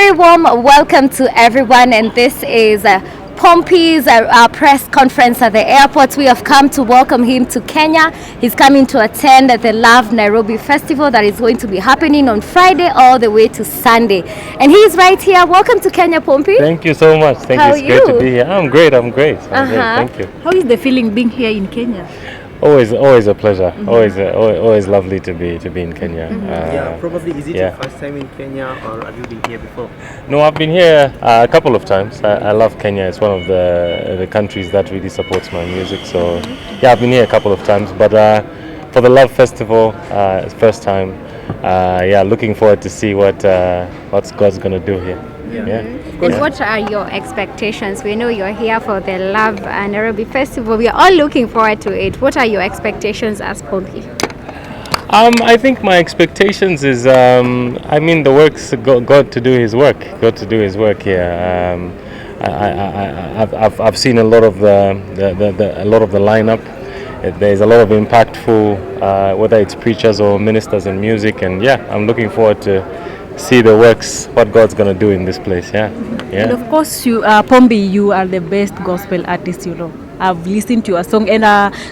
very warm welcome to everyone, and this is Pompi's press conference at the airport. We have come to welcome him to Kenya. He's coming to attend the Love Nairobi Festival that is going to be happening on Friday all the way to Sunday. And he's right here. Welcome to Kenya, Pompi. Thank you so much. How It's great to be here. I'm great. Great. Thank you. How is the feeling being here in Kenya? Always a pleasure. Always lovely to be in Kenya. Probably. Is it your first time in Kenya, or have you been here before? No, I've been here a couple of times. I love Kenya. It's one of the countries that really supports my music. So yeah, I've been here a couple of times. But for the Love Festival, it's first time. Looking forward to see what God's gonna do here. And what are your expectations? We know you're here for the Love Nairobi Festival. We are all looking forward to it. What are your expectations as Pompi? I think my expectations is, the work's God to do His work. God to do His work here. I've seen a lot of the lineup. There's a lot of impactful, whether it's preachers or ministers in music, and I'm looking forward to see the works, what God's gonna do in this place. And of course, you, Pompi, you are the best gospel artist. I've listened to your song, and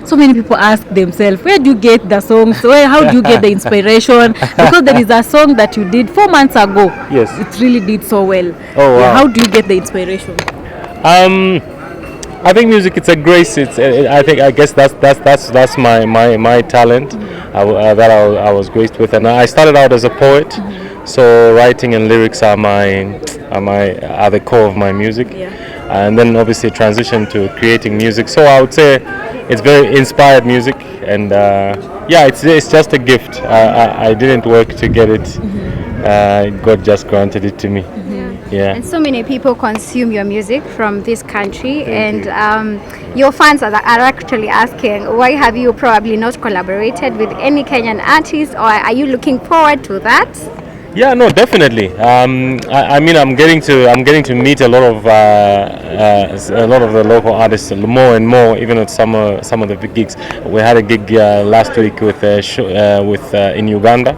so many people ask themselves, where do you get the songs? How do you get the inspiration? Because there is a song that you did 4 months ago. Yes, it really did so well. Oh wow! How do you get the inspiration? I think music, it's a grace. I guess that's my talent that I was graced with, and I started out as a poet. So writing and lyrics are the core of my music, and then obviously transition to creating music. So I would say it's very inspired music, and it's just a gift. I didn't work to get it. God just granted it to me. And so many people consume your music from this country, your fans are actually asking, why have you probably not collaborated with any Kenyan artist, or are you looking forward to that? Yeah, no, definitely. I'm getting to meet a lot of the local artists more and more, even at some of the big gigs. We had a gig last week with in Uganda.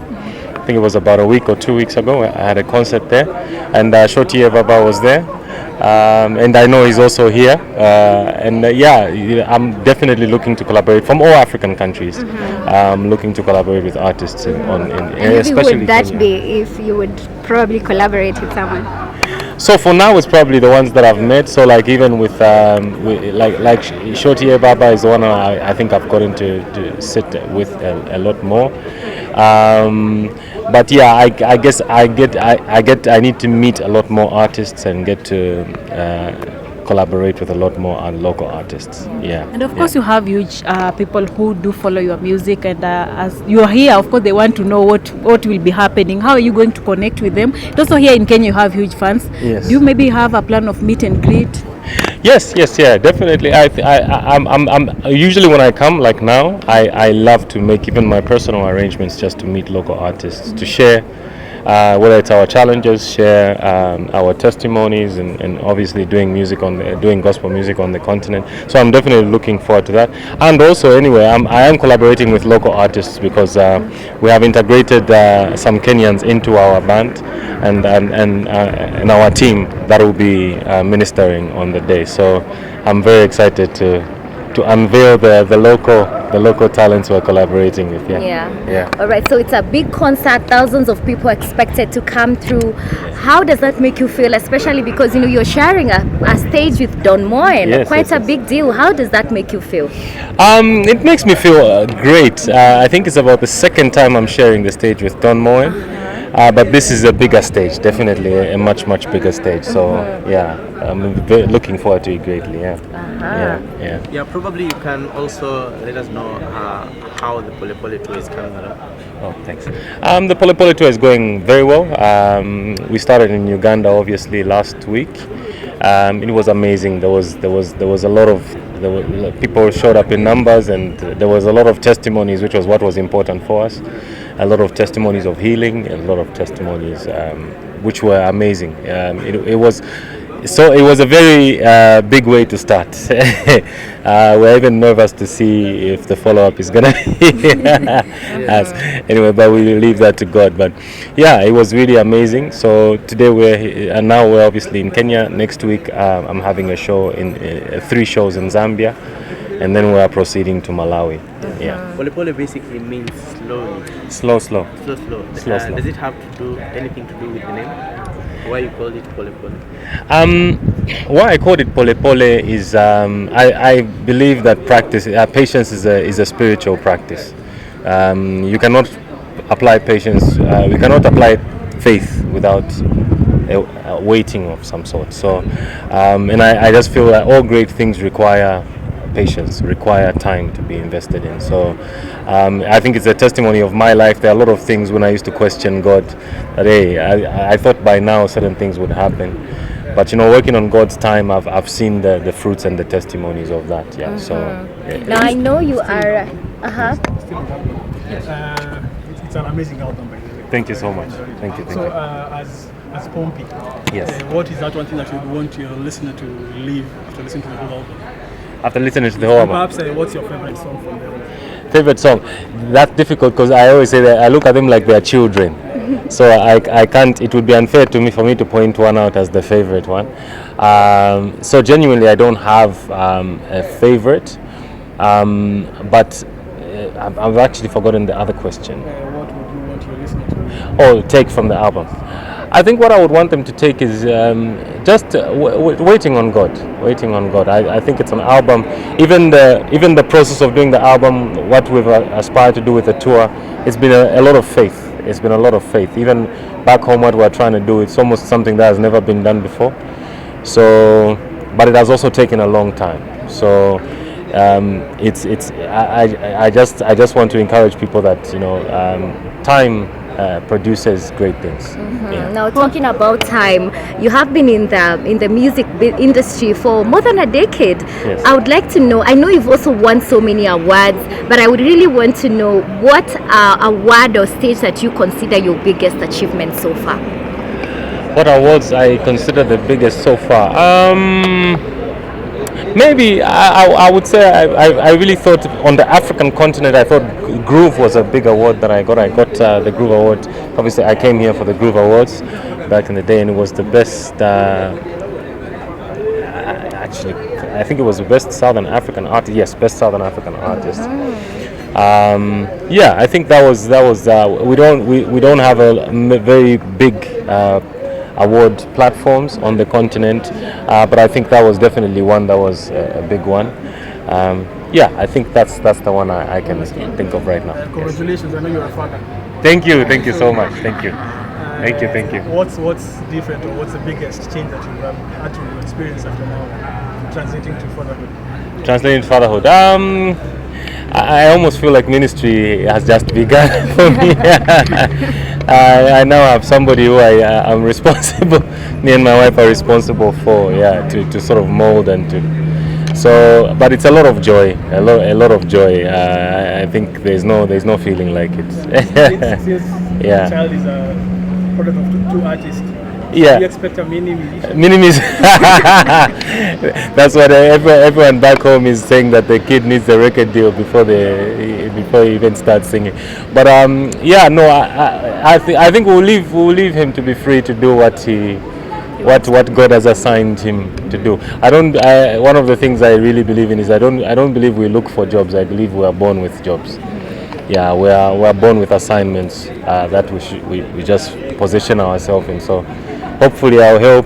I think it was about a week or 2 weeks ago. I had a concert there, and Shoti Baba was there. And I know he's also here, I'm definitely looking to collaborate from all African countries. Looking to collaborate with artists especially. Who would that Kenya. Be if you would probably collaborate with someone? So for now, it's probably the ones that I've met. So like even with Shoti Baba is the one I think I've gotten to sit with a lot more. But I guess I need to meet a lot more artists and get to collaborate with a lot more local artists. And of course you have huge people who do follow your music, and as you are here, of course they want to know what will be happening. How are you going to connect with them? Also here in Kenya you have huge fans. Yes. Do you maybe have a plan of meet and greet? Yes, definitely. I'm usually when I come, like now, I love to make even my personal arrangements just to meet local artists, to share, whether it's our challenges, share our testimonies, and obviously doing gospel music on the continent. So I'm definitely looking forward to that. And also, anyway, I am collaborating with local artists because we have integrated some Kenyans into our band and our team that will be ministering on the day. So I'm very excited to unveil the local talents we're collaborating with. All right, so it's a big concert, thousands of people expected to come through. How does that make you feel, especially because you're sharing a stage with Don Moen? Quite a big deal. How does that make you feel? It makes me feel great. I think it's about the second time I'm sharing the stage with Don Moen. But this is a bigger stage, definitely a much bigger stage. So I'm looking forward to it greatly. Probably you can also let us know how the Pole Pole tour is coming along. Oh, thanks. The Pole Pole tour is going very well. We started in Uganda obviously last week. It was amazing. There was a lot of people showed up in numbers, and there was a lot of testimonies, which was what was important for us. A lot of testimonies of healing, and a lot of testimonies which were amazing. So it was a very big way to start. We're even nervous to see if the follow-up is gonna be as anyway, but we leave that to God. But yeah, it was really amazing. So today and now we're obviously in Kenya. Next week I'm having a show in 3 shows in Zambia, and then we are proceeding to Malawi. Yeah. Pole pole basically means slowly. Slow. Slow. Slow. Does it have to do anything to do with the name? Why you call it pole pole? Why I called it pole pole is I believe that patience is a spiritual practice. You cannot apply patience. We cannot apply faith without a waiting of some sort. So, and I just feel that all great things require patience, require time to be invested in. So I think it's a testimony of my life. There are a lot of things when I used to question God that, hey, I thought by now certain things would happen. But working on God's time, I've seen the fruits and the testimonies of that. Yeah. So Now I know you are. It's an amazing album, by the way. Thank you so much. Thank you. So, as Pompi, Yes. what is that one thing that you want your listener to leave after listening to the whole album? After listening to the whole album. Perhaps what's your favorite song from the album? Favorite song? That's difficult because I always say that I look at them like they're children. So I can't. It would be unfair for me to point one out as the favorite one. So genuinely, I don't have a favorite. But I've actually forgotten the other question. What would you want your listener to Take from the album. I think what I would want them to take is just waiting on God. Waiting on God. I think it's an album. Even the process of doing the album, what we've aspired to do with the tour, it's been a lot of faith. It's been a lot of faith. Even back home, what we're trying to do, it's almost something that has never been done before. So, but it has also taken a long time. So, I just want to encourage people that time produces great things. Yeah. Now talking about time, you have been in the music industry for more than a decade. Yes. I would like to know, I know you've also won so many awards, but I would really want to know what award or stage that you consider your biggest achievement so far. What awards I consider the biggest so far? Maybe I would say I really thought on the African continent, I thought Groove was a big award that I got. I got the Groove Award. Obviously, I came here for the Groove Awards back in the day, and it was the best. Actually, I think it was the best Southern African artist. Yes, best Southern African artist. Yeah, I think that was. We don't have a very big award platforms on the continent, but I think that was definitely one that was a big one. Yeah, I think that's the one I can think of right now. Congratulations, I know you're a father. Thank you so much. Thank you. What's different, or what's the biggest change that you have had to experience after now transiting to fatherhood? Translating to fatherhood. I almost feel like ministry has just begun for me. I now have somebody who I'm responsible. Me and my wife are responsible for, to sort of mold and to. So, but it's a lot of joy. A lot of joy. I think there's no feeling like it. Since the child is a product of two artists. Yeah. You expect a mini-me? Minimis. That's what everyone back home is saying, that the kid needs a record deal before he even starts singing. But I think we'll leave him to be free to do what God has assigned him to do. One of the things I really believe in is I don't believe we look for jobs. I believe we are born with jobs. Yeah, we are born with assignments that we just position ourselves in. So hopefully I'll help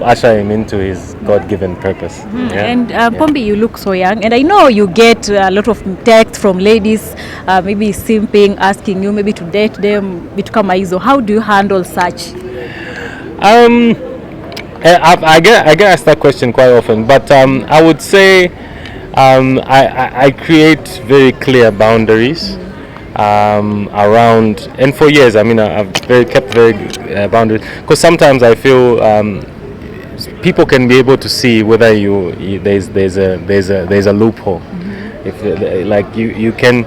usher him into his God-given purpose. Yeah. And Pompi, you look so young, and I know you get a lot of texts from ladies, maybe simping, asking you maybe to date them, vitu kama hizo. How do you handle such? I get asked that question quite often, but I would say I create very clear boundaries around, and for years, I mean, I've kept very boundaries, because sometimes I feel people can be able to see whether there's a loophole. If like you can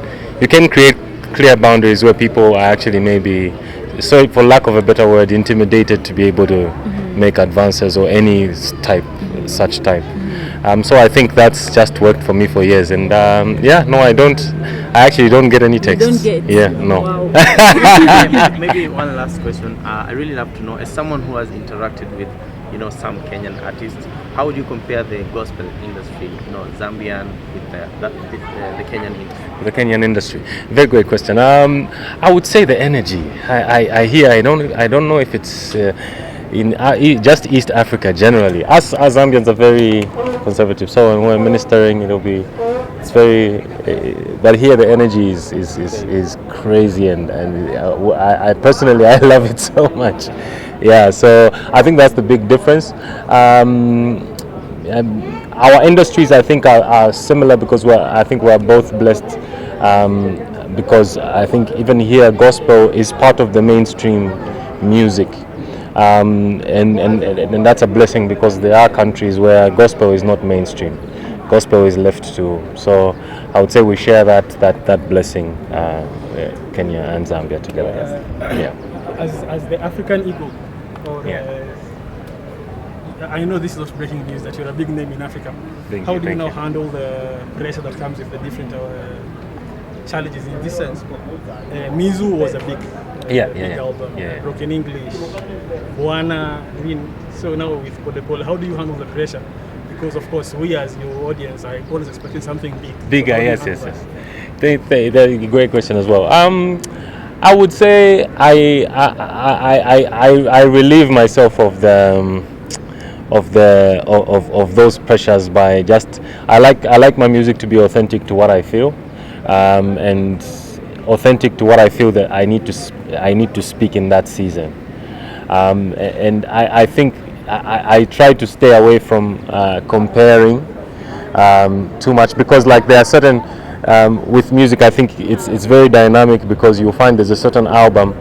create clear boundaries where people are actually maybe, so for lack of a better word, intimidated to be able to make advances or any such type. So I think that's just worked for me for years, and I actually don't get any texts. don't get? Yeah, no. Wow. Maybe one last question. I really love to know, as someone who has interacted with, some Kenyan artists, how would you compare the gospel industry, Zambian with the Kenyan industry? The Kenyan industry. Very great question. I would say the energy. I hear. I don't know if it's in just East Africa generally. Us Zambians are very conservative. So when we're ministering, it's very. But here the energy is crazy, and I personally I love it so much. Yeah. So I think that's the big difference. Our industries, I think, are similar because I think we're both blessed. Because I think even here gospel is part of the mainstream music, and that's a blessing because there are countries where gospel is not mainstream, gospel is left to. So I would say we share that blessing, Kenya and Zambia together. As the African eagle, I know this is not breaking news that you're a big name in Africa. How do you now handle the pressure that comes with the different challenges in this sense? Mizu was a big album, Broken English, Bwana. So now with Pole Pole, how do you handle the pressure? Because of course we as your audience are always expecting something big. Bigger, yes. That's a great question as well. I would say I relieve myself of those pressures by just I like my music to be authentic to what I feel, and authentic to what I feel that I need to speak in that season, and I think I try to stay away from comparing too much, because there are certain with music I think it's very dynamic, because you'll find there's a certain album,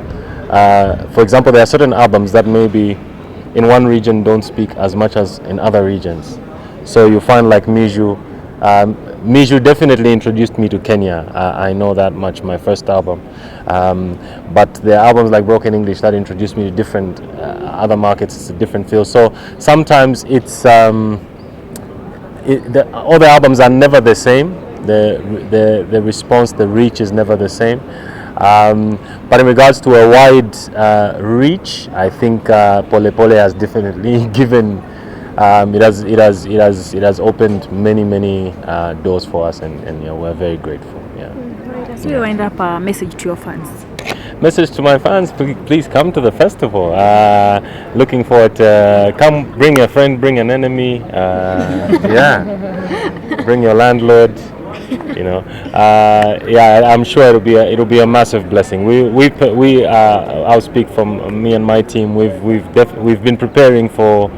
for example there are certain albums that maybe in one region don't speak as much as in other regions. So you find like Miju definitely introduced me to Kenya. I know that much, my first album. But there are albums like Broken English that introduced me to different other markets, it's a different feel. So sometimes it's all the albums are never the same. The response, the reach is never the same. But in regards to a wide reach, I think Pole Pole has definitely given. It has opened many doors for us, and we're very grateful. So you wind up a message to your fans. Message to my fans: please come to the festival. Looking forward to come. Bring a friend, bring an enemy. Bring your landlord. I'm sure it'll be a massive blessing. I'll speak from me and my team. We've been preparing for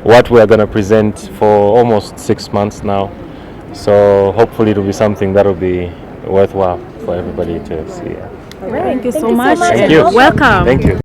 what we are going to present for almost 6 months now. So hopefully it'll be something that'll be worthwhile for everybody to see. Thank you so much. Thank you. Welcome. Thank you.